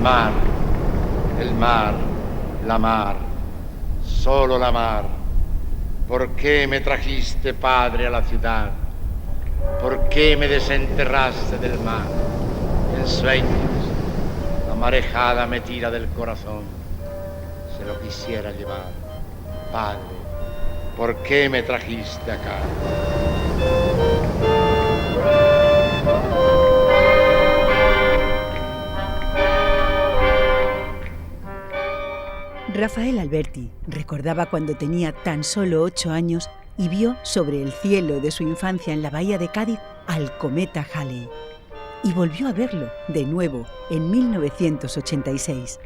mar, el mar, la mar, solo la mar. ¿Por qué me trajiste, Padre, a la ciudad? ¿Por qué me desenterraste del mar? En sueños, la marejada me tira del corazón. Se lo quisiera llevar. Padre, ¿por qué me trajiste acá? Rafael Alberti recordaba cuando tenía tan solo 8 años y vio sobre el cielo de su infancia en la bahía de Cádiz al cometa Halley. Y volvió a verlo de nuevo en 1986.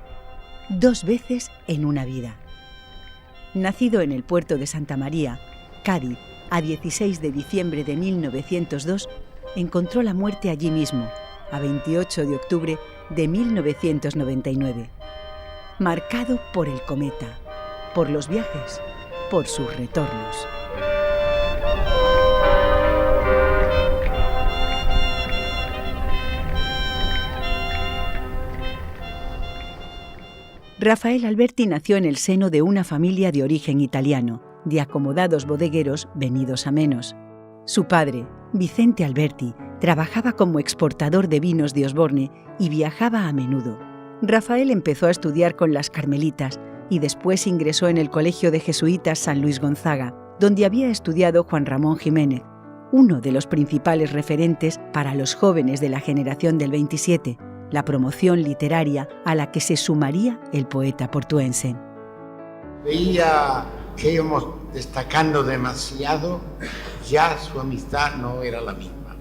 2 veces en una vida. Nacido en el puerto de Santa María, Cádiz, a 16 de diciembre de 1902, encontró la muerte allí mismo, a 28 de octubre de 1999. Marcado por el cometa, por los viajes, por sus retornos. Rafael Alberti nació en el seno de una familia de origen italiano, de acomodados bodegueros venidos a menos. Su padre, Vicente Alberti, trabajaba como exportador de vinos de Osborne y viajaba a menudo. Rafael empezó a estudiar con las carmelitas y después ingresó en el Colegio de Jesuitas San Luis Gonzaga, donde había estudiado Juan Ramón Jiménez, uno de los principales referentes para los jóvenes de la generación del 27, la promoción literaria a la que se sumaría el poeta portuense. Veía que íbamos destacando demasiado, ya su amistad no era la misma.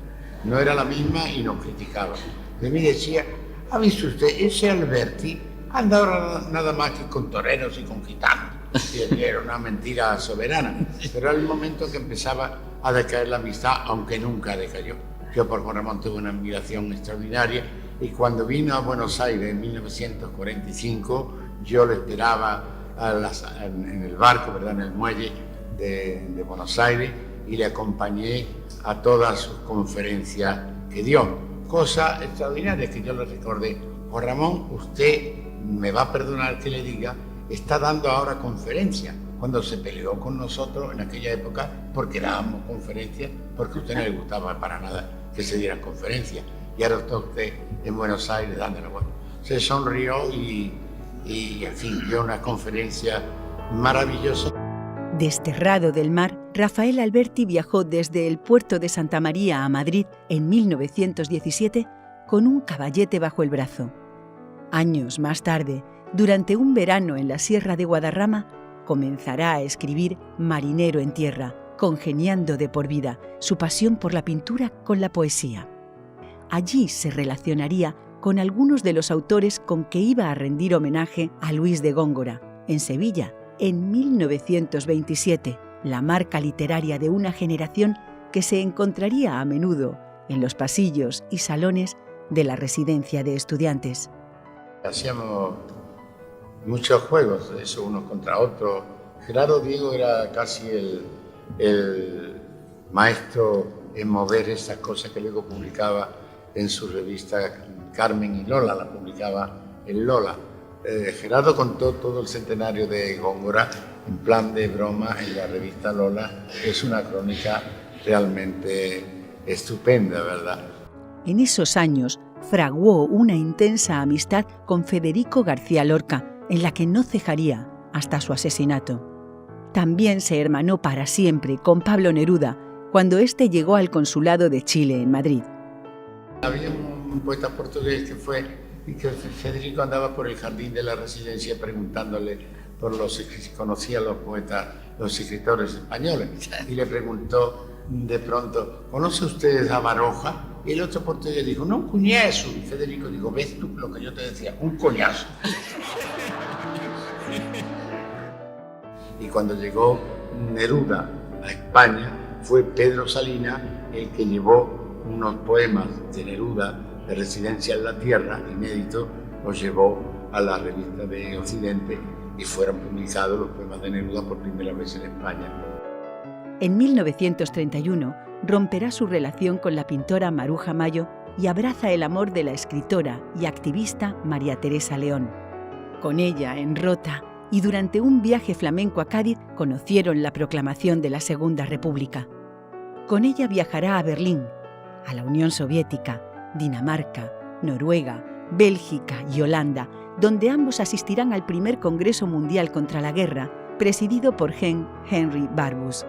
No era la misma y nos criticaba. De mí decía, ¿ha visto usted? Ese Alberti anda ahora nada más que con toreros y con gitanos. Y era una mentira soberana. Pero era el momento que empezaba a decaer la amistad, aunque nunca decayó. Yo por Juan Ramón tuve una admiración extraordinaria y cuando vino a Buenos Aires en 1945, yo lo esperaba en el barco, ¿verdad? En el muelle de Buenos Aires y le acompañé a todas sus conferencias que dio. Cosa extraordinaria que yo le recordé. Juan Ramón, usted me va a perdonar que le diga, está dando ahora conferencias. Cuando se peleó con nosotros en aquella época, porque dábamos conferencias, porque a usted no le gustaba para nada que se dieran conferencias. Y ahora está usted en Buenos Aires dándole bueno. Se sonrió y en fin, dio una conferencia maravillosa. Desterrado del mar, Rafael Alberti viajó desde el puerto de Santa María a Madrid en 1917 con un caballete bajo el brazo. Años más tarde, durante un verano en la Sierra de Guadarrama, comenzará a escribir Marinero en tierra, congeniando de por vida su pasión por la pintura con la poesía. Allí se relacionaría con algunos de los autores con que iba a rendir homenaje a Luis de Góngora, en Sevilla, en 1927, la marca literaria de una generación que se encontraría a menudo en los pasillos y salones de la residencia de estudiantes. Hacíamos muchos juegos, eso unos contra otros. Gerardo Diego era casi el maestro en mover esas cosas que luego publicaba en su revista Carmen y Lola, la publicaba en Lola. Gerardo contó todo el centenario de Góngora en plan de broma en la revista Lola. Es una crónica realmente estupenda, ¿verdad? En esos años fraguó una intensa amistad con Federico García Lorca, en la que no cejaría hasta su asesinato. También se hermanó para siempre con Pablo Neruda, cuando éste llegó al consulado de Chile en Madrid. Había un poeta portugués que fue, y que Federico andaba por el jardín de la residencia preguntándole por si conocía a los poetas, los escritores españoles, y le preguntó de pronto, ¿conoce usted a Baroja? Y el otro portugués dijo, no, un cuñazo. Y Federico dijo, ¿ves tú lo que yo te decía? Un coñazo. Y cuando llegó Neruda a España, fue Pedro Salinas el que llevó unos poemas de Neruda de Residencia en la Tierra, inéditos, los llevó a la revista de Occidente y fueron publicados los poemas de Neruda por primera vez en España. En 1931 romperá su relación con la pintora Maruja Mayo y abraza el amor de la escritora y activista María Teresa León. Con ella, en Rota, y durante un viaje flamenco a Cádiz, conocieron la proclamación de la Segunda República. Con ella viajará a Berlín, a la Unión Soviética, Dinamarca, Noruega, Bélgica y Holanda, donde ambos asistirán al primer Congreso Mundial contra la Guerra, presidido por Henry Barbus.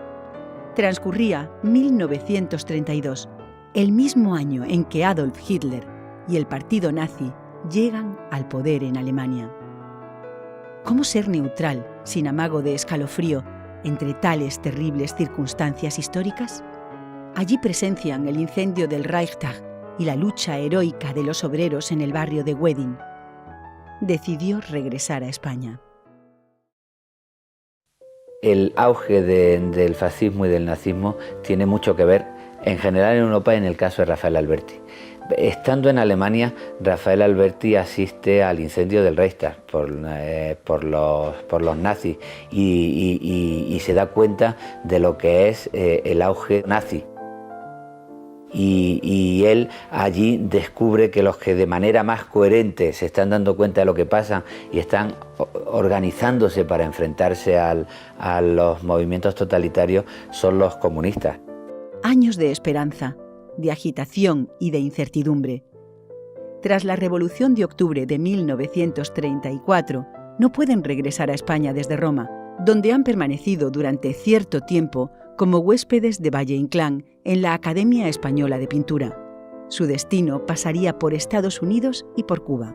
Transcurría 1932, el mismo año en que Adolf Hitler y el partido nazi llegan al poder en Alemania. ¿Cómo ser neutral, sin amago de escalofrío, entre tales terribles circunstancias históricas? Allí presencian el incendio del Reichstag y la lucha heroica de los obreros en el barrio de Wedding. Decidió regresar a España. El auge del fascismo y del nazismo tiene mucho que ver, en general en Europa, en el caso de Rafael Alberti. Estando en Alemania, Rafael Alberti asiste al incendio del Reichstag por los nazis y se da cuenta de lo que es el auge nazi. Y él allí descubre que los que de manera más coherente se están dando cuenta de lo que pasa y están organizándose para enfrentarse a los movimientos totalitarios son los comunistas. Años de esperanza, de agitación y de incertidumbre. Tras la Revolución de Octubre de 1934, no pueden regresar a España desde Roma, donde han permanecido durante cierto tiempo como huéspedes de Valle-Inclán en la Academia Española de Pintura. Su destino pasaría por Estados Unidos y por Cuba.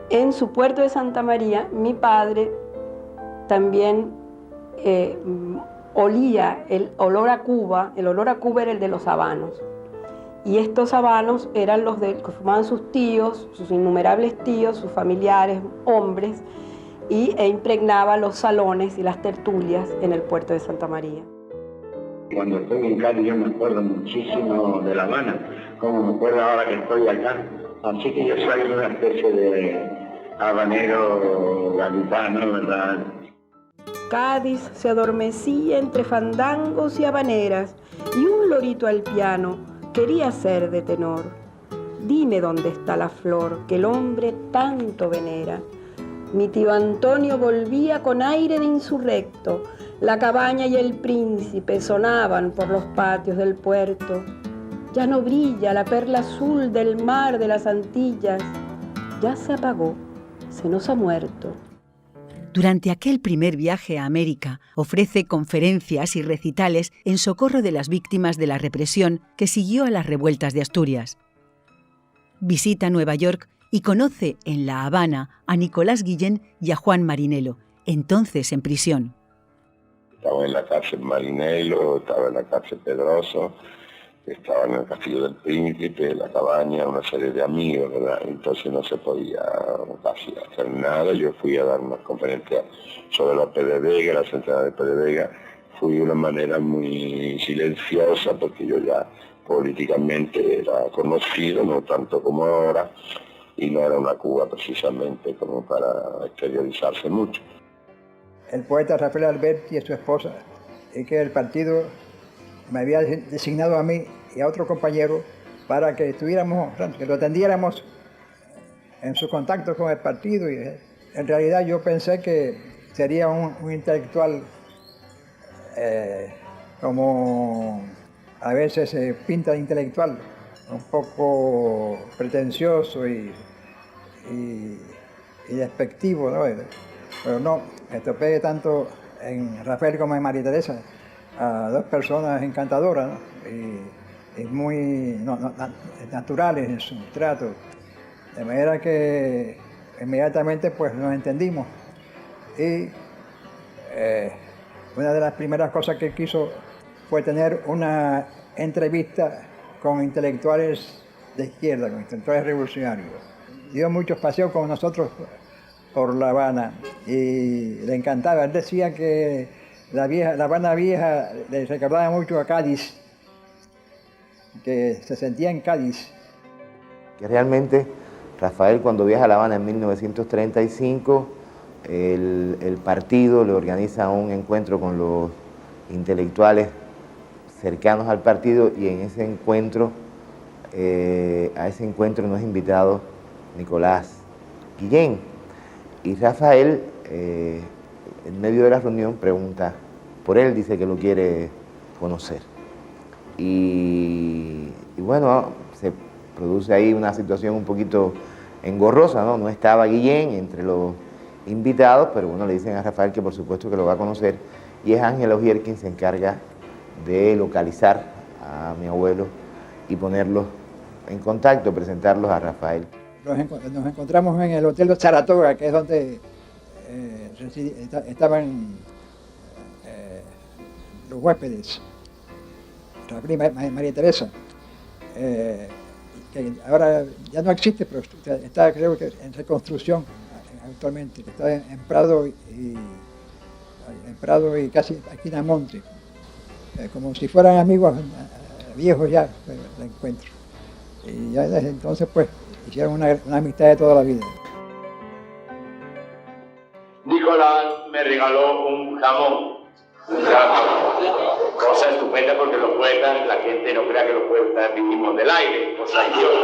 En su puerto de Santa María, mi padre también olía el olor a Cuba. El olor a Cuba era el de los habanos. Y estos habanos eran los que formaban sus tíos, sus innumerables tíos, sus familiares, hombres, e impregnaba los salones y las tertulias en el puerto de Santa María. Cuando estoy en Cádiz yo me acuerdo muchísimo de La Habana, como me acuerdo ahora que estoy acá. Así que yo soy una especie de habanero gaditano, ¿verdad? Cádiz se adormecía entre fandangos y habaneras, y un lorito al piano quería ser de tenor. Dime dónde está la flor que el hombre tanto venera. Mi tío Antonio volvía con aire de insurrecto. La cabaña y el príncipe sonaban por los patios del puerto. Ya no brilla la perla azul del mar de las Antillas. Ya se apagó, se nos ha muerto. Durante aquel primer viaje a América, ofrece conferencias y recitales en socorro de las víctimas de la represión que siguió a las revueltas de Asturias. Visita Nueva York y conoce en La Habana a Nicolás Guillén y a Juan Marinelo, entonces en prisión. Estaba en la cárcel Marinelo, estaba en la cárcel Pedroso, estaba en el Castillo del Príncipe, la cabaña, una serie de amigos, ¿verdad? Entonces no se podía casi hacer nada. Yo fui a dar unas conferencias sobre la PDVSA, la central de PDVSA. Fui de una manera muy silenciosa porque yo ya políticamente era conocido, no tanto como ahora, y no era una Cuba precisamente como para exteriorizarse mucho. El poeta Rafael Alberti y su esposa, y que el partido me había designado a mí y a otro compañero para que estuviéramos, que lo atendiéramos en su contacto con el partido. Y en realidad yo pensé que sería un intelectual como a veces se pinta de intelectual, un poco pretencioso y despectivo, ¿no? Pero no, me topé tanto en Rafael como en María Teresa, a dos personas encantadoras, ¿no? y muy naturales en su trato, de manera que inmediatamente pues nos entendimos. Y una de las primeras cosas que quiso fue tener una entrevista con intelectuales de izquierda, con intelectuales revolucionarios. Dio muchos paseos con nosotros por La Habana y le encantaba. Él decía que La Habana vieja le recordaba mucho a Cádiz, que se sentía en Cádiz. Que realmente Rafael, cuando viaja a La Habana en 1935, el partido le organiza un encuentro con los intelectuales cercanos al partido, y en ese encuentro a ese encuentro no es invitado Nicolás Guillén. Y Rafael, en medio de la reunión, pregunta por él, dice que lo quiere conocer. Y bueno, se produce ahí una situación un poquito engorrosa, ¿no? No estaba Guillén entre los invitados, pero bueno, le dicen a Rafael que por supuesto que lo va a conocer, y es Ángel Ogier quien se encarga de localizar a mi abuelo y ponerlos en contacto, presentarlos a Rafael. Nos encontramos en el Hotel de Saratoga, que es donde estaban los huéspedes, la prima María Teresa, que ahora ya no existe, pero está, creo que en reconstrucción actualmente, que está en Prado y casi aquí en Monte, como si fueran amigos viejos ya, el encuentro. Y ya desde entonces pues hicieron una amistad de toda la vida. Nicolás me regaló un jamón. Cosa estupenda porque los poetas, la gente no crea que los poetas vivimos del aire, cosa idiota.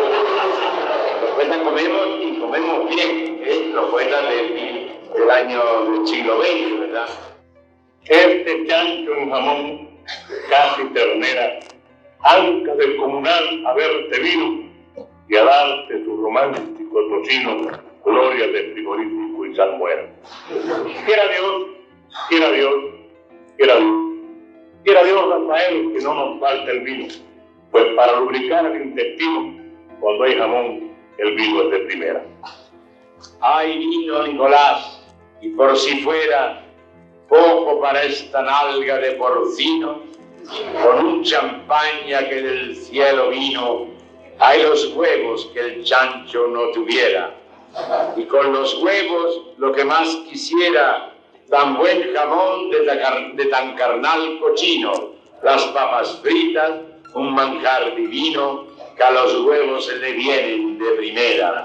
Los poetas comemos y comemos bien, los poetas del año del siglo XX, ¿verdad? Este chancho en jamón, casi ternera, anca del comunal a verte vino y a darte tu romántico tocino, gloria de frigorífico y salmuera. Quiera Dios, quiera Dios, quiera Dios. Quiera Dios, Rafael, que no nos falte el vino, pues para lubricar el intestino, cuando hay jamón, el vino es de primera. Hay vino, Nicolás, y por si fuera poco para esta nalga de porcino, con un champaña que del cielo vino, hay los huevos que el chancho no tuviera, y con los huevos lo que más quisiera, tan buen jamón de tan carnal cochino, las papas fritas, un manjar divino, que a los huevos se le vienen de primera.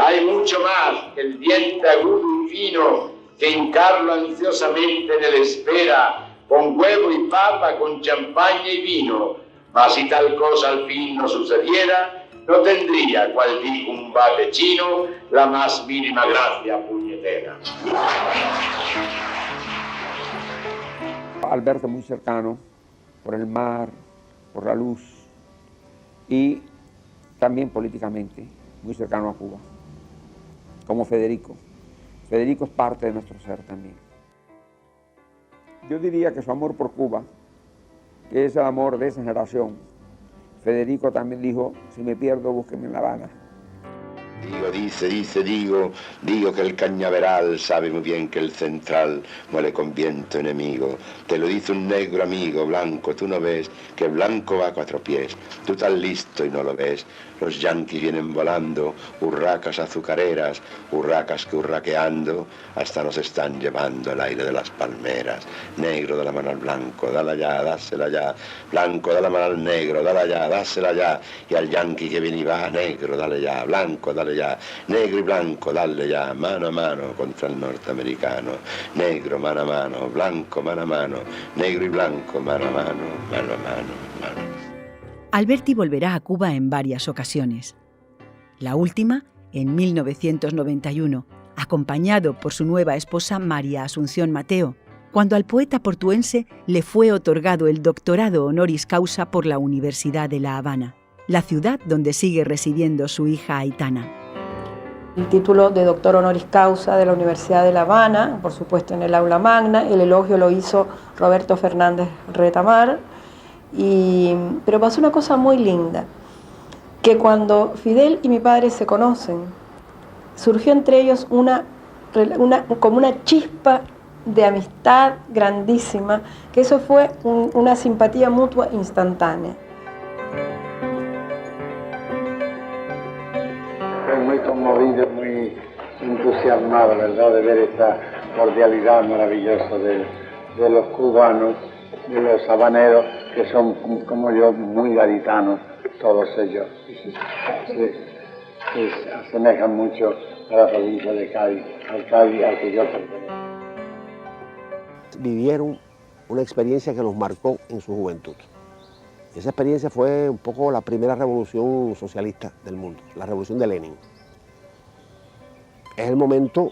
Hay mucho más que el diente agudo y fino, que hincarlo ansiosamente en el espera, con huevo y papa, con champaña y vino. Mas si tal cosa al fin no sucediera, no tendría, cual dijo un bate chino, la más mínima gracia puñetera. Alberto muy cercano, por el mar, por la luz, y también políticamente muy cercano a Cuba, como Federico. Federico es parte de nuestro ser también. Yo diría que su amor por Cuba, que es el amor de esa generación, Federico también dijo, si me pierdo, búsquenme en La Habana. Digo que el cañaveral sabe muy bien que el central muele con viento enemigo. Te lo dice un negro amigo, blanco, tú no ves que blanco va a 4 pies. Tú tan listo y no lo ves. Los yanquis vienen volando, urracas azucareras, urracas que hurraqueando, hasta nos están llevando el aire de las palmeras. Negro, da la mano al blanco, dala ya, dásela ya. Blanco, da la mano al negro, dala ya, dásela ya. Y al yanqui que viene y va, negro, dale ya, blanco, dale ya. Negro y blanco, dale ya, mano a mano contra el norteamericano. Negro, mano a mano, blanco, mano a mano. Negro y blanco, mano a mano, mano a mano, mano. Alberti volverá a Cuba en varias ocasiones. La última, en 1991, acompañado por su nueva esposa María Asunción Mateo, cuando al poeta portuense le fue otorgado el doctorado honoris causa por la Universidad de La Habana, la ciudad donde sigue residiendo su hija Aitana. El título de doctor honoris causa de la Universidad de La Habana, por supuesto en el aula magna, el elogio lo hizo Roberto Fernández Retamar, pero pasó una cosa muy linda, que cuando Fidel y mi padre se conocen, surgió entre ellos como una chispa de amistad grandísima, que eso fue una simpatía mutua instantánea. Estoy muy conmovido, muy entusiasmado, ¿verdad?, de ver esta cordialidad maravillosa de los cubanos, de los habaneros, que son, como yo, muy gaditanos, todos ellos. Se asemejan mucho a la provincia de Cádiz, al Cádiz al que yo pertenezco. Vivieron una experiencia que los marcó en su juventud. Esa experiencia fue un poco la primera revolución socialista del mundo, la revolución de Lenin. Es el momento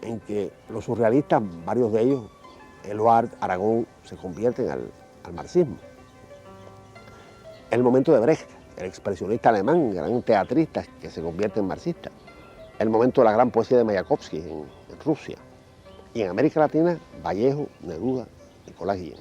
en que los surrealistas, varios de ellos, Eluard, Aragón, se convierten al marxismo. Es el momento de Brecht, el expresionista alemán, gran teatrista que se convierte en marxista. Es el momento de la gran poesía de Mayakovsky en Rusia. Y en América Latina, Vallejo, Neruda, Nicolás Guillén.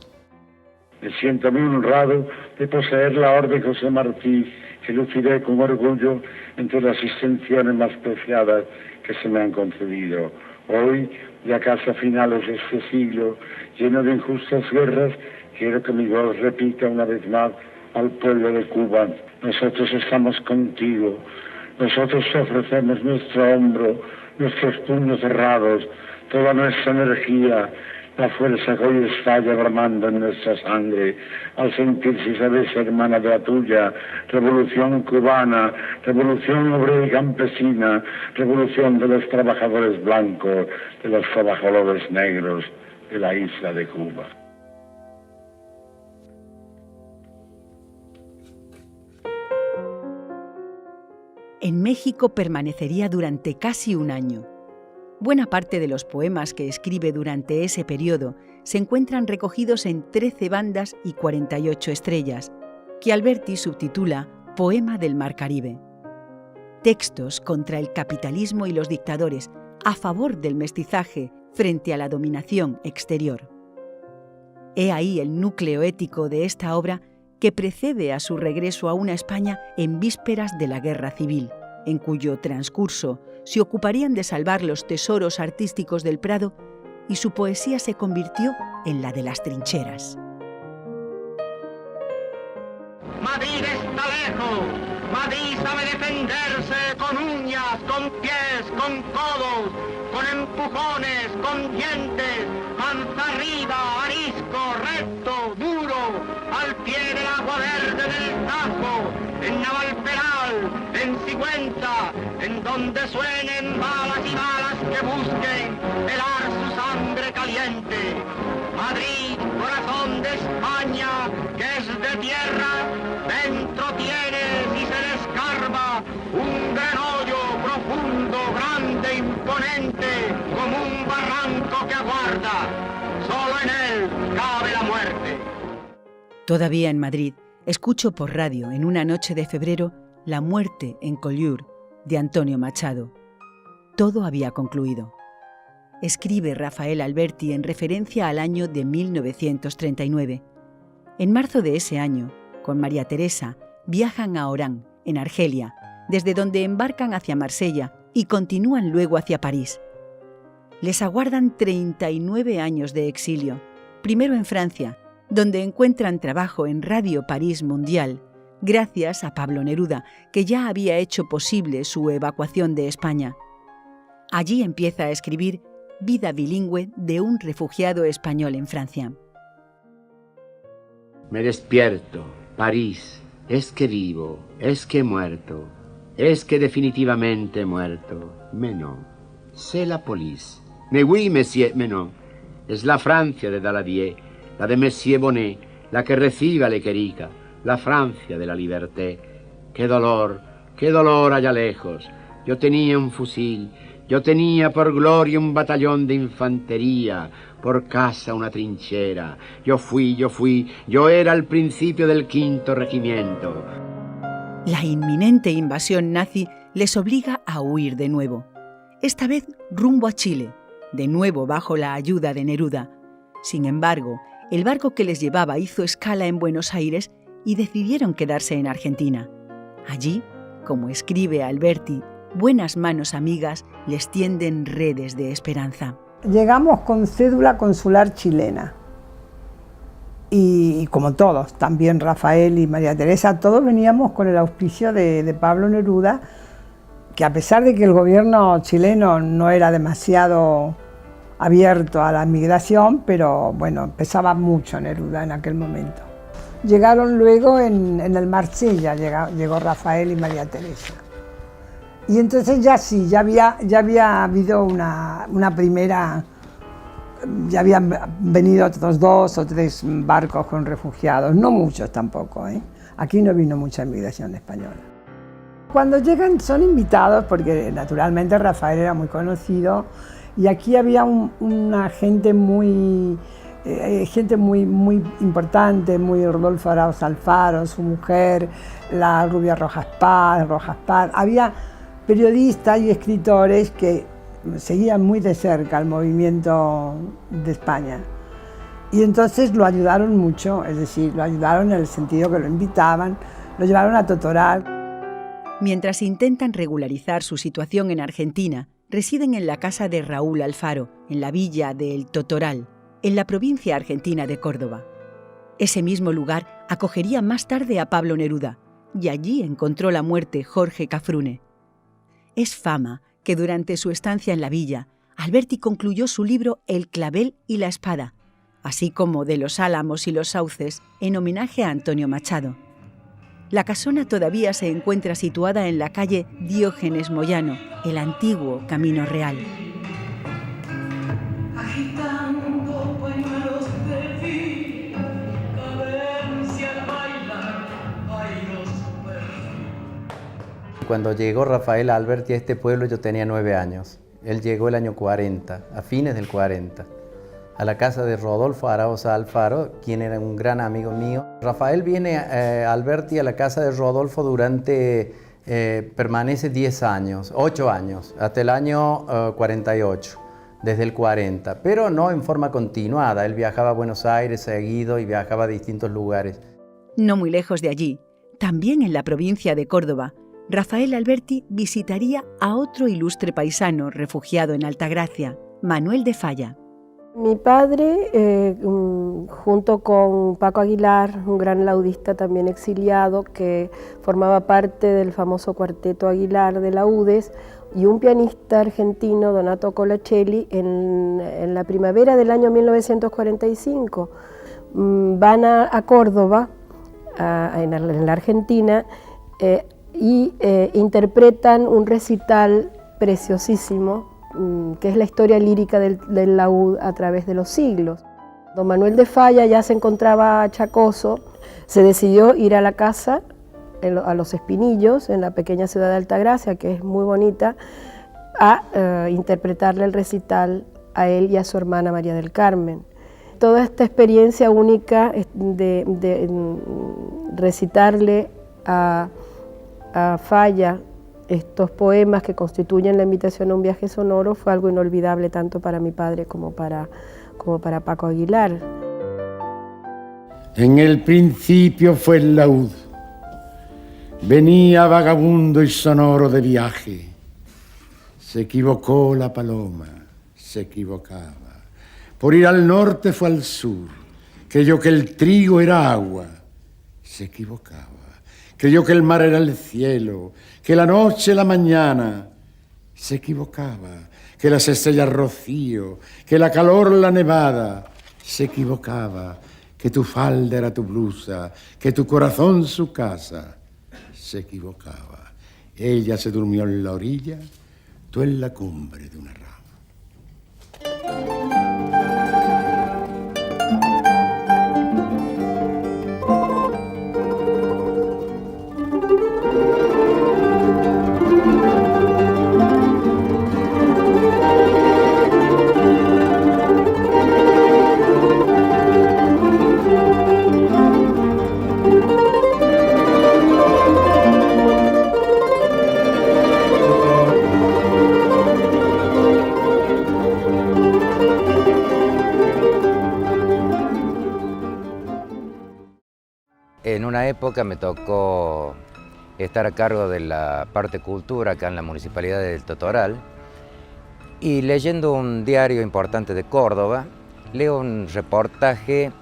Me siento muy honrado de poseer la Orden José Martí, que luciré con orgullo entre las distinciones más preciadas que se me han concedido. Hoy, ya casi a finales de este siglo, lleno de injustas guerras, quiero que mi voz repita una vez más al pueblo de Cuba: nosotros estamos contigo, nosotros te ofrecemos nuestro hombro, nuestros puños cerrados, toda nuestra energía, la fuerza que hoy estalla bramando en nuestra sangre, al sentir si sabes hermana de la tuya, revolución cubana, revolución obrera y campesina, revolución de los trabajadores blancos, de los trabajadores negros de la isla de Cuba. En México permanecería durante casi un año. Buena parte de los poemas que escribe durante ese periodo se encuentran recogidos en 13 bandas y 48 estrellas, que Alberti subtitula Poema del Mar Caribe. Textos contra el capitalismo y los dictadores, a favor del mestizaje frente a la dominación exterior. He ahí el núcleo ético de esta obra que precede a su regreso a una España en vísperas de la Guerra Civil, en cuyo transcurso se ocuparían de salvar los tesoros artísticos del Prado y su poesía se convirtió en la de las trincheras. Madrid está lejos, Madrid sabe defenderse con uñas, con pies, con codos, con empujones, con dientes, panza arriba, arisco, recto, duro, al pie del agua verde del Tajo, en Navalperal, en Sigüenza, en donde suenen balas y balas que busquen helar su sangre caliente. Madrid, corazón de España, que es de tierra, dentro tienes y se le escarba un gran hoyo profundo, grande, imponente, como un barranco que aguarda. Solo en él cabe la muerte. Todavía en Madrid, escucho por radio en una noche de febrero La muerte en Collioure, de Antonio Machado. Todo había concluido. Escribe Rafael Alberti en referencia al año de 1939. En marzo de ese año, con María Teresa, viajan a Orán, en Argelia, desde donde embarcan hacia Marsella y continúan luego hacia París. Les aguardan 39 años de exilio, primero en Francia, donde encuentran trabajo en Radio París Mundial, gracias a Pablo Neruda, que ya había hecho posible su evacuación de España. Allí empieza a escribir Vida bilingüe de un refugiado español en Francia. Me despierto, París, es que vivo, es que muerto, es que definitivamente muerto. Mais non, c'est la police. Mais oui, monsieur, mais non. Es la Francia de Daladier, la de Monsieur Bonnet, la que recibe a Lequerica, la Francia de la liberté. Qué dolor allá lejos. Yo tenía un fusil, yo tenía por gloria un batallón de infantería, por casa una trinchera. Yo fui, yo era el principio del 5º regimiento. La inminente invasión nazi les obliga a huir de nuevo. Esta vez rumbo a Chile, de nuevo bajo la ayuda de Neruda. Sin embargo, el barco que les llevaba hizo escala en Buenos Aires y decidieron quedarse en Argentina. Allí, como escribe Alberti, buenas manos amigas les tienden redes de esperanza. Llegamos con cédula consular chilena y como todos, también Rafael y María Teresa, todos veníamos con el auspicio de Pablo Neruda, que a pesar de que el gobierno chileno no era demasiado abierto a la migración, pero bueno, pesaba mucho Neruda en aquel momento. Llegaron luego en el Marsella, llegó Rafael y María Teresa. Y entonces ya sí, ya había habido una primera, ya habían venido otros 2 o 3 barcos con refugiados, no muchos tampoco, Aquí no vino mucha inmigración española. Cuando llegan son invitados porque naturalmente Rafael era muy conocido y aquí había una gente muy importante, muy Rodolfo Arauz Alfaro, su mujer, la rubia Rojas Paz. Había periodistas y escritores que seguían muy de cerca el movimiento de España. Y entonces lo ayudaron mucho, es decir, lo ayudaron en el sentido que lo invitaban, lo llevaron a Totoral. Mientras intentan regularizar su situación en Argentina, residen en la casa de Raúl Alfaro, en la villa de El Totoral, en la provincia argentina de Córdoba. Ese mismo lugar acogería más tarde a Pablo Neruda, y allí encontró la muerte Jorge Cafrune. Es fama que durante su estancia en la villa, Alberti concluyó su libro El clavel y la espada, así como De los álamos y los sauces, en homenaje a Antonio Machado. La casona todavía se encuentra situada en la calle Diógenes Moyano, el antiguo Camino Real. Cuando llegó Rafael Alberti a este pueblo yo tenía 9 años. Él llegó el año 40, a fines del 40. A la casa de Rodolfo Arauz Alfaro, quien era un gran amigo mío. Rafael viene Alberti a la casa de Rodolfo permanece 10 años, 8 años, hasta el año 48, desde el 40, pero no en forma continuada. Él viajaba a Buenos Aires seguido y viajaba a distintos lugares. No muy lejos de allí, también en la provincia de Córdoba, Rafael Alberti visitaría a otro ilustre paisano refugiado en Altagracia, Manuel de Falla. Mi padre, junto con Paco Aguilar, un gran laudista también exiliado, que formaba parte del famoso cuarteto Aguilar de la UDES, y un pianista argentino, Donato Colaccelli, en la primavera del año 1945, van a Córdoba, en la Argentina, y interpretan un recital preciosísimo, que es la historia lírica del laúd a través de los siglos. Don Manuel de Falla ya se encontraba achacoso, se decidió ir a la casa, a Los Espinillos, en la pequeña ciudad de Altagracia, que es muy bonita, a interpretarle el recital a él y a su hermana María del Carmen. Toda esta experiencia única de recitarle a Falla estos poemas que constituyen la invitación a un viaje sonoro fue algo inolvidable tanto para mi padre como para Paco Aguilar. En el principio fue el laúd, venía vagabundo y sonoro de viaje. Se equivocó la paloma, se equivocaba. Por ir al norte fue al sur, creyó que el trigo era agua, se equivocaba. Creyó que el mar era el cielo, que la noche la mañana, se equivocaba. Que las estrellas rocío, que la calor la nevada, se equivocaba. Que tu falda era tu blusa, que tu corazón su casa, se equivocaba. Ella se durmió en la orilla, tú en la cumbre de una rama. En una época me tocó estar a cargo de la parte cultura acá en la Municipalidad del Totoral y leyendo un diario importante de Córdoba, leo un reportaje,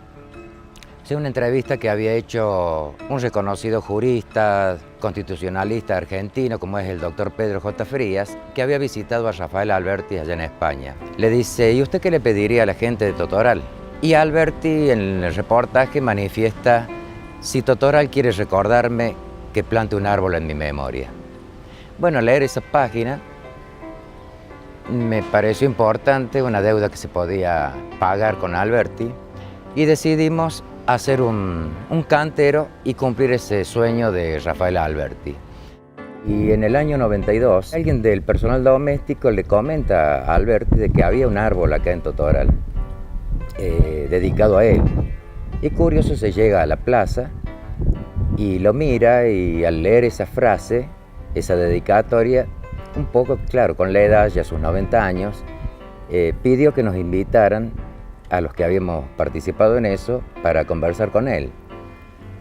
una entrevista que había hecho un reconocido jurista, constitucionalista argentino, como es el doctor Pedro J. Frías, que había visitado a Rafael Alberti allá en España. Le dice, ¿y usted qué le pediría a la gente de Totoral? Y Alberti en el reportaje manifiesta, si Totoral quiere recordarme, que plante un árbol en mi memoria. Bueno, leer esa página me pareció importante, una deuda que se podía pagar con Alberti, y decidimos a ser un cantero y cumplir ese sueño de Rafael Alberti. Y en el año 92, alguien del personal doméstico le comenta a Alberti de que había un árbol acá en Totoral dedicado a él. Y curioso, se llega a la plaza y lo mira, y al leer esa frase, esa dedicatoria, un poco, claro, con la edad, ya sus 90 años, pidió que nos invitaran a los que habíamos participado en eso para conversar con él.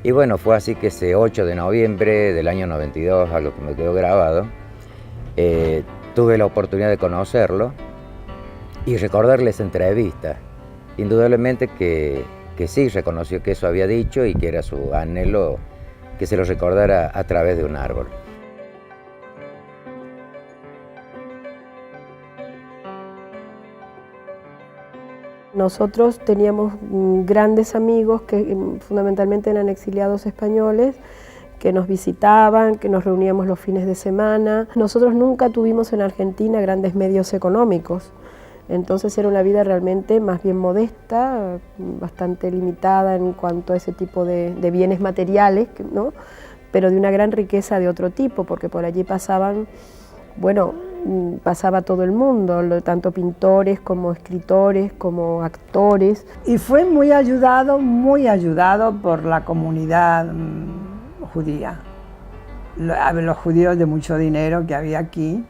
Y bueno, fue así que ese 8 de noviembre del año 92, algo que me quedó grabado, tuve la oportunidad de conocerlo y recordarle esa entrevista. Indudablemente que sí reconoció que eso había dicho y que era su anhelo que se lo recordara a través de un árbol. Nosotros teníamos grandes amigos que fundamentalmente eran exiliados españoles, que nos visitaban, que nos reuníamos los fines de semana. Nosotros nunca tuvimos en Argentina grandes medios económicos, entonces era una vida realmente más bien modesta, bastante limitada en cuanto a ese tipo de bienes materiales, ¿no? Pero de una gran riqueza de otro tipo, porque por allí pasaban, bueno, pasaba todo el mundo, tanto pintores como escritores, como actores. Y fue muy ayudado por la comunidad judía. Los judíos de mucho dinero que había aquí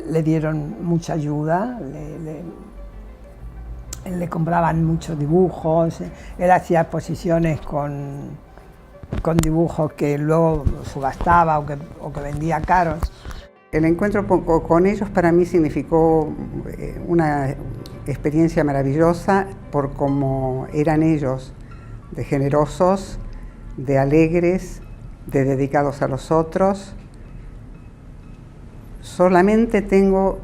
le dieron mucha ayuda, le compraban muchos dibujos, él hacía exposiciones con dibujos que luego subastaba o que vendía caros. El encuentro con ellos para mí significó una experiencia maravillosa por cómo eran ellos, de generosos, de alegres, de dedicados a los otros. Solamente tengo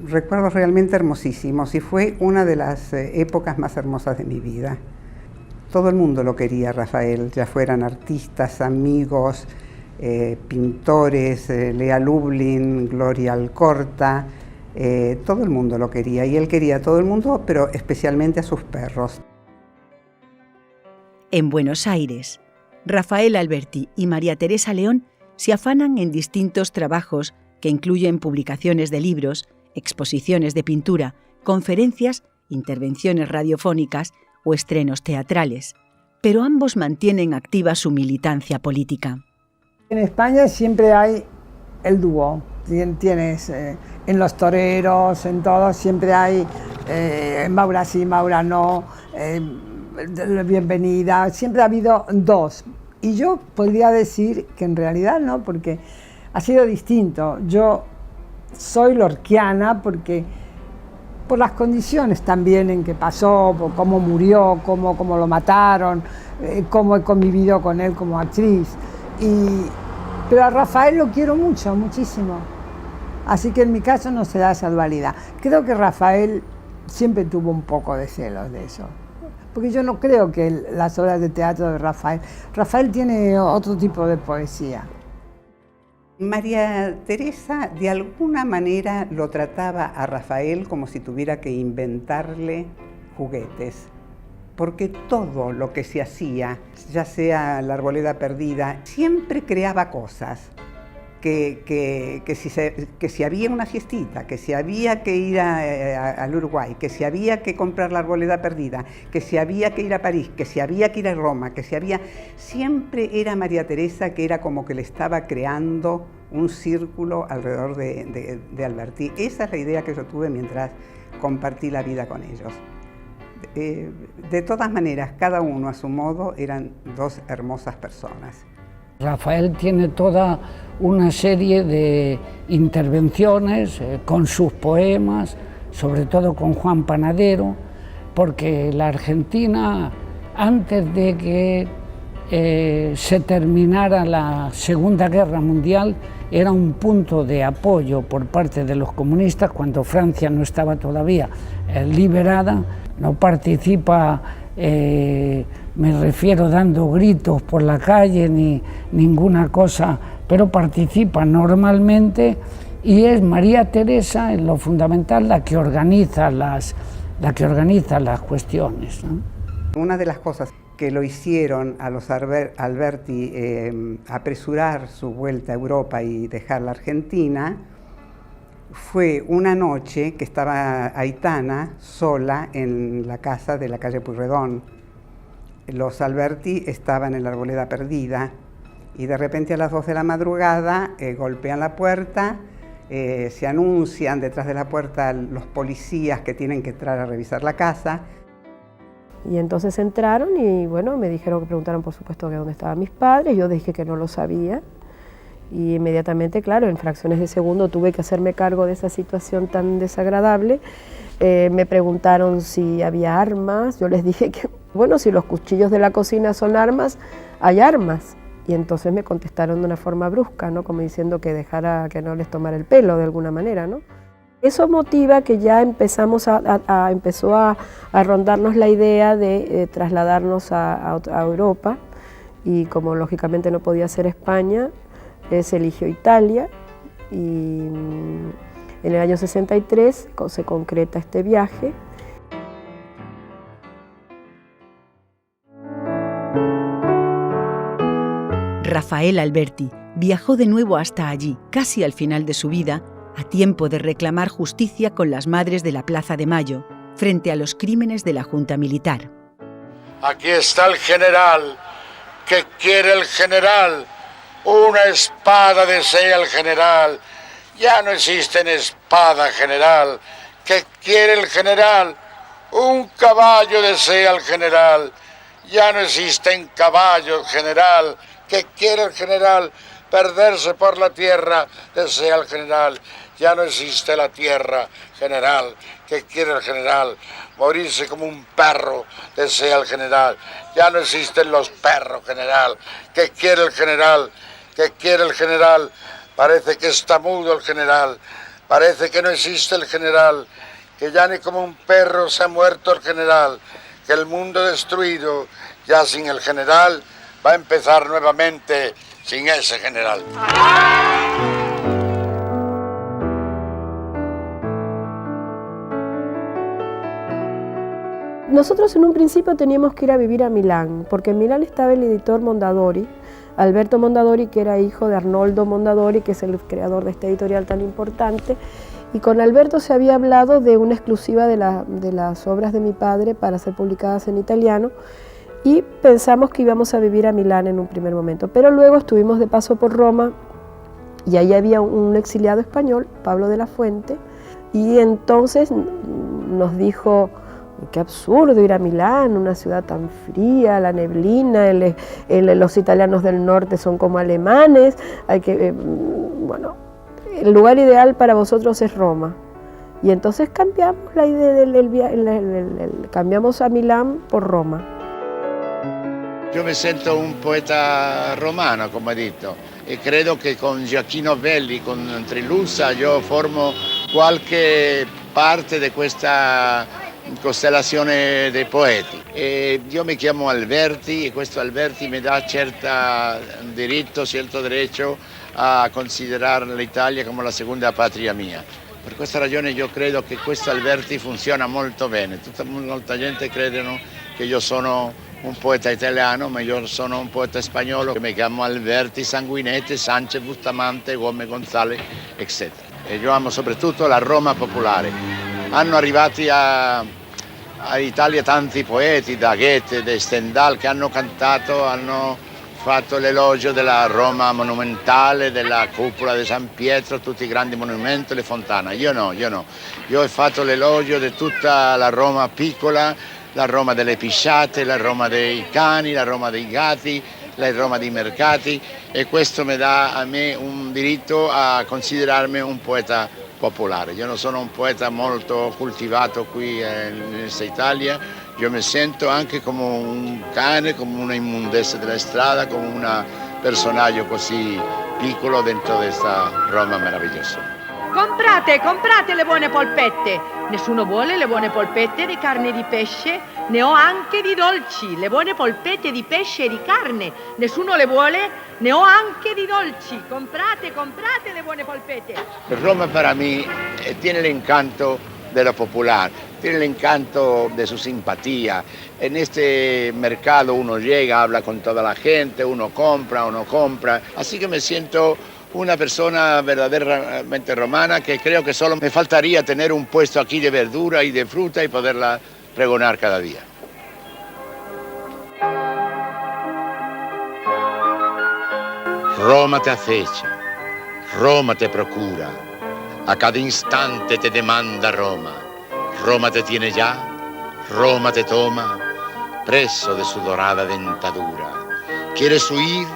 recuerdos realmente hermosísimos y fue una de las épocas más hermosas de mi vida. Todo el mundo lo quería, Rafael, ya fueran artistas, amigos, pintores, Lea Lublin, Gloria Alcorta, todo el mundo lo quería y él quería a todo el mundo, pero especialmente a sus perros. En Buenos Aires, Rafael Alberti y María Teresa León se afanan en distintos trabajos que incluyen publicaciones de libros, exposiciones de pintura, conferencias, intervenciones radiofónicas o estrenos teatrales, pero ambos mantienen activa su militancia política. En España siempre hay el dúo, tienes en los toreros, en todos, siempre hay Maura sí, Maura no, bienvenida, siempre ha habido dos. Y yo podría decir que en realidad no, porque ha sido distinto. Yo soy lorquiana porque por las condiciones también en que pasó, por cómo murió, cómo lo mataron, cómo he convivido con él como actriz. Pero a Rafael lo quiero mucho, muchísimo. Así que en mi caso no se da esa dualidad. Creo que Rafael siempre tuvo un poco de celos de eso. Porque yo no creo que las obras de teatro de Rafael tiene otro tipo de poesía. María Teresa de alguna manera lo trataba a Rafael como si tuviera que inventarle juguetes, porque todo lo que se hacía, ya sea la Arboleda Perdida, siempre creaba cosas. Que si había una fiestita, que si había que ir al Uruguay, que si había que comprar la Arboleda Perdida, que si había que ir a París, que si había que ir a Roma, que si había... Siempre era María Teresa que era como que le estaba creando un círculo alrededor de Alberti. Esa es la idea que yo tuve mientras compartí la vida con ellos. De todas maneras, cada uno a su modo eran dos hermosas personas. Rafael tiene toda una serie de intervenciones con sus poemas, sobre todo con Juan Panadero, porque la Argentina, antes de que se terminara la Segunda Guerra Mundial, era un punto de apoyo por parte de los comunistas cuando Francia no estaba todavía liberada, no participa. Me refiero dando gritos por la calle ni ninguna cosa, pero participa normalmente y es María Teresa en lo fundamental la que organiza las cuestiones, ¿no? Una de las cosas que lo hicieron a los Alberti apresurar su vuelta a Europa y dejar la Argentina, fue una noche que estaba Aitana sola en la casa de la calle Pueyrredón. Los Alberti estaban en la Arboleda Perdida y de repente a las 2 de la madrugada golpean la puerta, se anuncian detrás de la puerta los policías que tienen que entrar a revisar la casa. Y entonces entraron y bueno, me dijeron que preguntaron por supuesto que dónde estaban mis padres, yo dije que no lo sabía. Y inmediatamente, claro, en fracciones de segundo tuve que hacerme cargo de esa situación tan desagradable. Me preguntaron si había armas, yo les dije que, bueno, si los cuchillos de la cocina son armas, hay armas. Y entonces me contestaron de una forma brusca, ¿no? Como diciendo que dejara, que no les tomara el pelo de alguna manera, ¿no? Eso motiva que ya empezó a rondarnos la idea de trasladarnos a Europa, y como lógicamente no podía ser España, se eligió Italia, y en el año 63 se concreta este viaje. Rafael Alberti viajó de nuevo hasta allí, casi al final de su vida, a tiempo de reclamar justicia con las madres de la Plaza de Mayo, frente a los crímenes de la Junta Militar. Aquí está el general. ¿Qué quiere el general? Una espada desea el general. Ya no existe espada, general. ¿Qué quiere el general? Un caballo desea el general. Ya no existen caballos, general. ¿Qué quiere el general? Perderse por la tierra desea el general. Ya no existe la tierra, general. ¿Qué quiere el general? Morirse como un perro desea el general. Ya no existen los perros, general. ¿Qué quiere el general? ¿Qué quiere el general? Parece que está mudo el general. Parece que no existe el general. Que ya ni como un perro se ha muerto el general. Que el mundo destruido, ya sin el general, va a empezar nuevamente sin ese general. Nosotros en un principio teníamos que ir a vivir a Milán, porque en Milán estaba el editor Mondadori, Alberto Mondadori, que era hijo de Arnoldo Mondadori, que es el creador de esta editorial tan importante, y con Alberto se había hablado de una exclusiva de las obras de mi padre para ser publicadas en italiano, y pensamos que íbamos a vivir a Milán en un primer momento, pero luego estuvimos de paso por Roma, y ahí había un exiliado español, Pablo de la Fuente, y entonces nos dijo: qué absurdo ir a Milán, una ciudad tan fría, la neblina, los italianos del norte son como alemanes, bueno, el lugar ideal para vosotros es Roma. Y entonces cambiamos la idea cambiamos a Milán por Roma. Io mi sento un poeta romano, come ho detto, e credo che con Gioacchino Belli, con Trilussa, io formo qualche parte di questa costellazione dei poeti. E io mi chiamo Alberti e questo Alberti mi dà certo diritto a considerare l'Italia come la seconda patria mia. Per questa ragione io credo che questo Alberti funziona molto bene. Molta gente credono che io sono un poeta italiano, ma io sono un poeta spagnolo. Mi chiamo Alberti Sanguinetti, Sánchez Bustamante, Gómez González, etc. E io amo soprattutto la Roma popolare. Hanno arrivati all'Italia tanti poeti, da Goethe, da Stendhal, che hanno cantato, hanno fatto l'elogio della Roma monumentale, della cupola di San Pietro, tutti i grandi monumenti, le fontane. Io no. Io ho fatto l'elogio di tutta la Roma piccola, la Roma delle pisciate, la Roma dei cani, la Roma dei gatti, la Roma dei mercati, e questo mi dà a me un diritto a considerarmi un poeta popolare. Io non sono un poeta molto coltivato qui in questa Italia, io mi sento anche come un cane, come una immondezza della strada, come un personaggio così piccolo dentro questa Roma meravigliosa. Comprate le buone polpette. Nessuno vuole le buone polpette di carne e di pesce? Ne ho anche di dolci, le buone polpette di pesce e di carne. Nessuno le vuole? Ne ho anche di dolci. Comprate le buone polpette. Roma para mí tiene el encanto de lo popular, tiene el encanto de su simpatía. En este mercado uno llega, habla con toda la gente, uno compra o no compra, así que me siento una persona verdaderamente romana, que creo que solo me faltaría tener un puesto aquí de verdura y de fruta y poderla pregonar cada día. Roma te acecha, Roma te procura, a cada instante te demanda Roma. Roma te tiene ya, Roma te toma, preso de su dorada dentadura. Quieres huir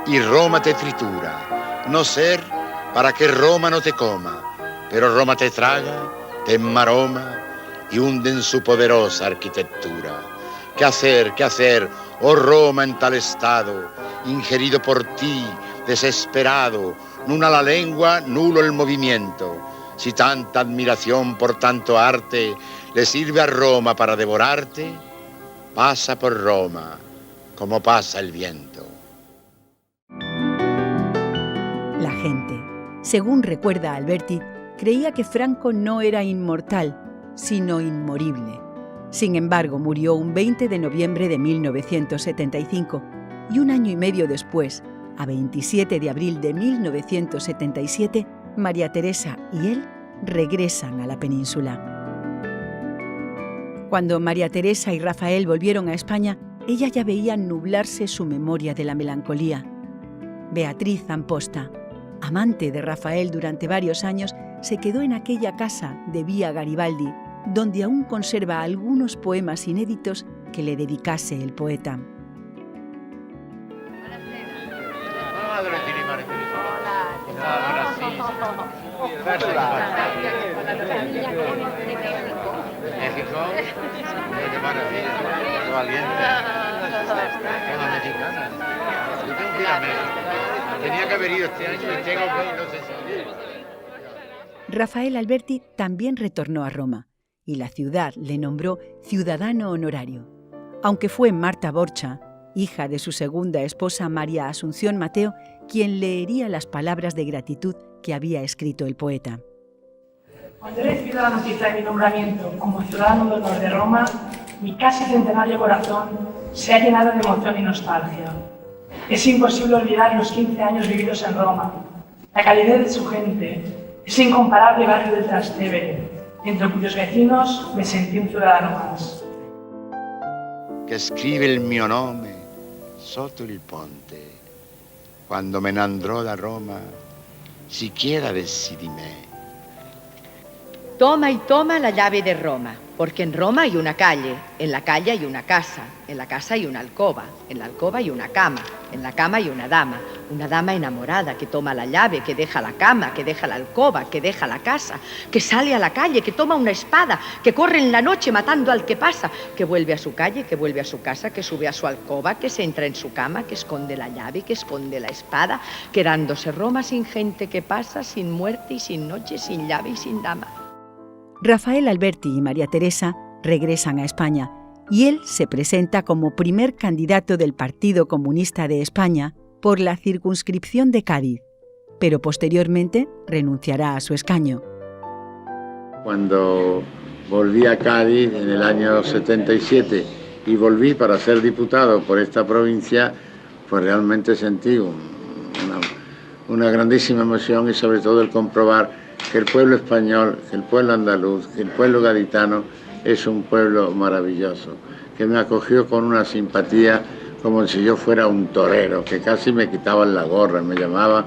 y Roma te tritura, no ser para que Roma no te coma, pero Roma te traga, te enmaroma y hunde en su poderosa arquitectura. ¿Qué hacer, oh Roma en tal estado, ingerido por ti, desesperado, nula la lengua, nulo el movimiento? Si tanta admiración por tanto arte le sirve a Roma para devorarte, pasa por Roma como pasa el viento. La gente, según recuerda Alberti, creía que Franco no era inmortal, sino inmorible. Sin embargo, murió un 20 de noviembre de 1975 y un año y medio después, a 27 de abril de 1977, María Teresa y él regresan a la península. Cuando María Teresa y Rafael volvieron a España, ella ya veía nublarse su memoria de la melancolía. Beatriz Amposta, amante de Rafael durante varios años, se quedó en aquella casa de Vía Garibaldi, donde aún conserva algunos poemas inéditos que le dedicase el poeta. México, qué maravilla, qué valiente, toda mexicana. Yo tengo que ir a México. Tenía que haber ido este año y tengo que ir, no sé si. Rafael Alberti también retornó a Roma y la ciudad le nombró ciudadano honorario, aunque fue Marta Borcha, hija de su segunda esposa María Asunción Mateo, quien leería las palabras de gratitud que había escrito el poeta. Cuando he recibido la noticia de mi nombramiento como ciudadano de honor de Roma, mi casi centenario corazón se ha llenado de emoción y nostalgia. Es imposible olvidar los 15 años vividos en Roma, la calidez de su gente, ese incomparable barrio del Trastevere, entre cuyos vecinos me sentí un ciudadano más. Che scrive il mio nome sotto il ponte, quando me ne andrò da Roma, siquiera avessi di me. Toma y toma la llave de Roma, porque en Roma hay una calle, en la calle hay una casa, en la casa hay una alcoba, en la alcoba hay una cama, en la cama hay una dama enamorada que toma la llave, que deja la cama, que deja la alcoba, que deja la casa, que sale a la calle, que toma una espada, que corre en la noche matando al que pasa, que vuelve a su calle, que vuelve a su casa, que sube a su alcoba, que se entra en su cama, que esconde la llave, que esconde la espada, quedándose Roma sin gente que pasa, sin muerte y sin noche, sin llave y sin dama. Rafael Alberti y María Teresa regresan a España y él se presenta como primer candidato del Partido Comunista de España por la circunscripción de Cádiz, pero posteriormente renunciará a su escaño. Cuando volví a Cádiz en el año 77 y volví para ser diputado por esta provincia, pues realmente sentí una grandísima emoción y sobre todo el comprobar que el pueblo español, que el pueblo andaluz, que el pueblo gaditano es un pueblo maravilloso, que me acogió con una simpatía como si yo fuera un torero, que casi me quitaban la gorra, me llamaban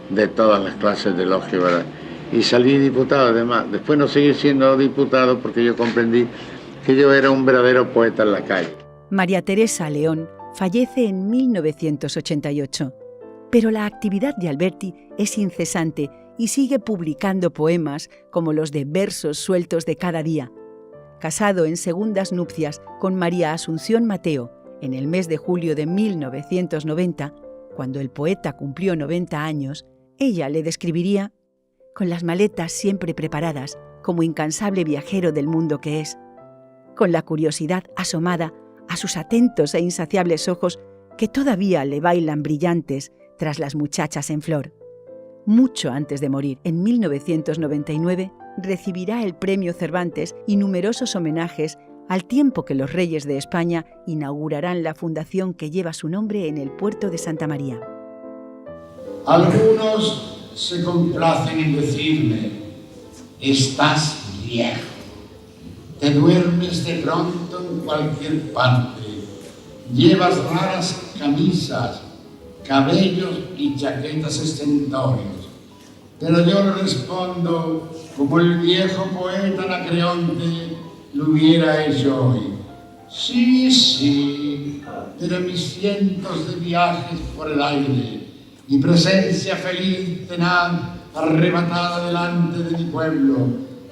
de todas las clases de elogio, ¿verdad? Y salí diputado además. Después no seguí siendo diputado porque yo comprendí que yo era un verdadero poeta en la calle. María Teresa León fallece en 1988, pero la actividad de Alberti es incesante y sigue publicando poemas como los de Versos sueltos de cada día. Casado en segundas nupcias con María Asunción Mateo en el mes de julio de 1990, cuando el poeta cumplió 90 años, ella le describiría con las maletas siempre preparadas, como incansable viajero del mundo que es, con la curiosidad asomada a sus atentos e insaciables ojos que todavía le bailan brillantes tras las muchachas en flor, mucho antes de morir, en 1999, recibirá el Premio Cervantes y numerosos homenajes al tiempo que los reyes de España inaugurarán la fundación que lleva su nombre en el puerto de Santa María. Algunos se complacen en decirme: estás viejo, te duermes de pronto en cualquier parte, llevas raras camisas, cabellos y chaquetas estentorios. Pero yo le respondo como el viejo poeta Anacreonte lo hubiera hecho hoy. Sí, sí, pero mis cientos de viajes por el aire, mi presencia feliz, tenaz, arrebatada delante de mi pueblo,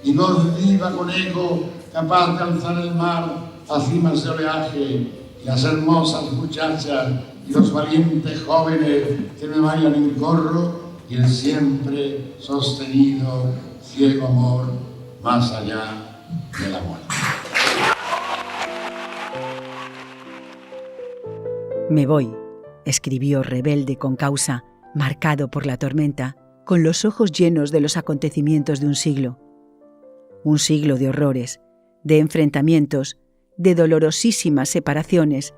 y voz viva con eco capaz de alzar el mar a cimas de oleaje, y las hermosas muchachas y los valientes jóvenes que me bailan en corro, y el siempre sostenido ciego amor más allá de la muerte. Me voy, escribió rebelde con causa, marcado por la tormenta, con los ojos llenos de los acontecimientos de un siglo de horrores, de enfrentamientos, de dolorosísimas separaciones,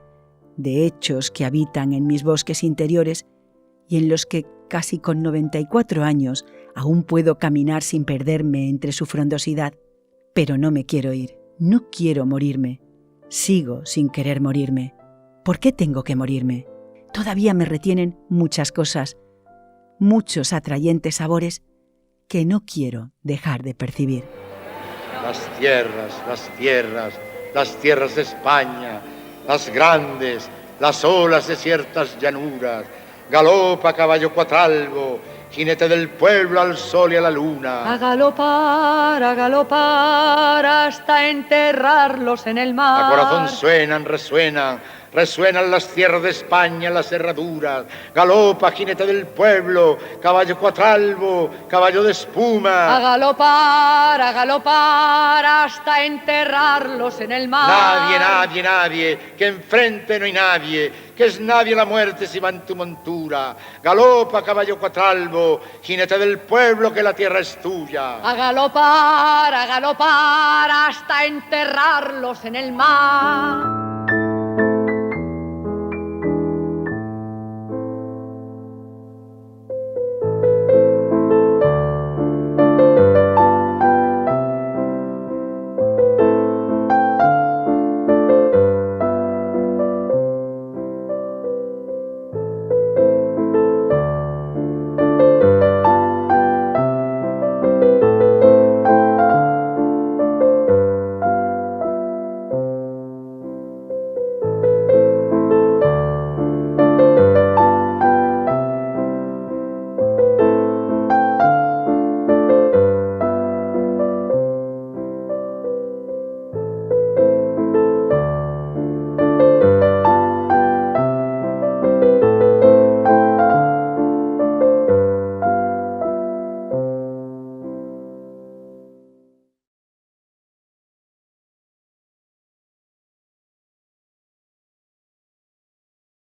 de hechos que habitan en mis bosques interiores y en los que, casi con 94 años, aún puedo caminar sin perderme entre su frondosidad. Pero no me quiero ir, no quiero morirme, sigo sin querer morirme. ¿Por qué tengo que morirme? Todavía me retienen muchas cosas, muchos atrayentes sabores que no quiero dejar de percibir. Las tierras de España, las grandes, las olas de ciertas llanuras. Galopa caballo cuatralbo, jinete del pueblo al sol y a la luna. A galopar hasta enterrarlos en el mar. A corazón resuenan las tierras de España, las herraduras. Galopa, jinete del pueblo, caballo cuatralbo, caballo de espuma. A galopar hasta enterrarlos en el mar. Nadie, que enfrente no hay nadie, que es nadie la muerte si va en tu montura. Galopa, caballo cuatralbo, jinete del pueblo, que la tierra es tuya. A galopar hasta enterrarlos en el mar.